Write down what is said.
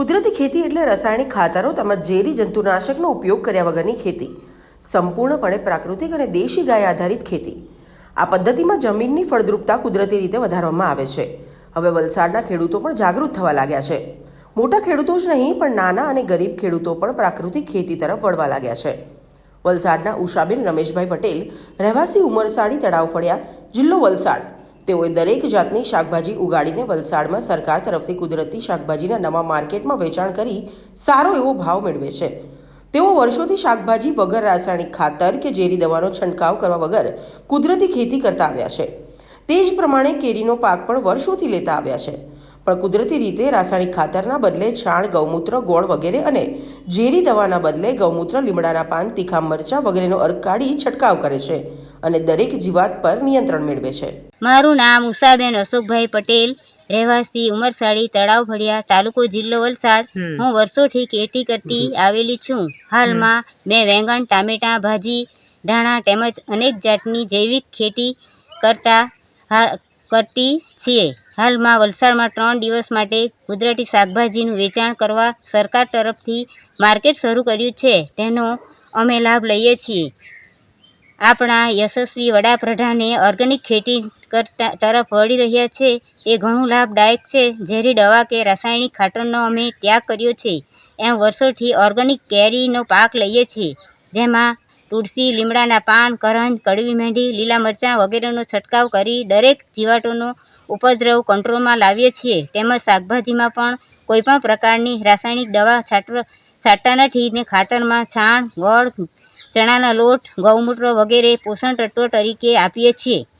કુદરતી ખેતી એટલે રાસાયણિક ખાતરો તેમજ ઝેરી જંતુનાશકનો ઉપયોગ કર્યા વગરની ખેતી, સંપૂર્ણપણે પ્રાકૃતિક અને દેશી ગાય આધારિત ખેતી। આ પદ્ધતિમાં જમીનની ફળદ્રુપતા કુદરતી રીતે વધારવામાં આવે છે। હવે વલસાડના ખેડૂતો પણ જાગૃત થવા લાગ્યા છે। મોટા ખેડૂતો જ નહીં પણ નાના અને ગરીબ ખેડૂતો પણ પ્રાકૃતિક ખેતી તરફ વળવા લાગ્યા છે। વલસાડના ઉષાબેન રમેશભાઈ પટેલ, રહેવાસી ઉમરસાડી તળાવ ફળિયા, જિલ્લો વલસાડ, તેઓએ દરેક જાતની શાકભાજી ઉગાડીને વલસાડમાં સરકાર તરફથી કુદરતી શાકભાજીના નવા માર્કેટમાં વેચાણ કરી સારો એવો ભાવ મેળવે છે। તેઓ વર્ષોથી શાકભાજી વગર રાસાયણિક ખાતર કે ઝેરી દવાનો છંટકાવ કરવા વગર કુદરતી ખેતી કરતા આવ્યા છે। તે જ પ્રમાણે કેરીનો પાક પણ વર્ષોથી લેતા આવ્યા છે, પણ કુદરતી રીતે રાસાયણિક ખાતરના બદલે છાણ, ગૌમૂત્ર, ગોળ વગેરે અને ઝેરી દવાના બદલે ગૌમૂત્ર, લીમડાના પાન, તીખા મરચાં વગેરેનો અર્ક કાઢી છંટકાવ કરે છે અને દરેક જીવાત પર નિયંત્રણ મેળવે છે। મારું નામ ઉષાબેન અશોકભાઈ પટેલ, રહેવાસી ઉમરસાડી તળાવ ફળિયા, તાલુકો જિલ્લો વલસાડ। હું વર્ષોથી ખેતી કરતી આવેલી છું। હાલમાં મેં વેંગણ, ટામેટાં, ભાજી, ધાણા તેમજ અનેક જાતની જૈવિક ખેતી કરતી છીએ। હાલમાં વલસાડમાં 3 દિવસ માટે કુદરતી શાકભાજીનું વેચાણ કરવા સરકાર તરફથી માર્કેટ શરૂ કર્યું છે, તેનો અમે લાભ લઈએ છીએ। આપણા યશસ્વી વડાપ્રધાને ઓર્ગેનિક ખેતી તરફ વળી રહ્યા છે, એ ઘણું લાભદાયક છે। ઝેરી દવા કે રાસાયણિક ખાતરનો અમે ત્યાગ કર્યો છે। એમ વર્ષોથી ઓર્ગેનિક કેરીનો પાક લઈએ છીએ, જેમાં તુલસી, લીમડાના પાન, કરંજ, કડવી મેંદી, લીલા મરચાં વગેરેનો છંટકાવ કરી દરેક જીવાતોનો ઉપદ્રવ કંટ્રોલમાં લાવીએ છીએ। તેમજ શાકભાજીમાં પણ કોઈપણ પ્રકારની રાસાયણિક દવા છાંટતા નથી ને ખાતરમાં છાણ, ગોળ, ચણાના લોટ, ગૌમૂત્ર વગેરે પોષણ તત્વો તરીકે આપીએ છીએ।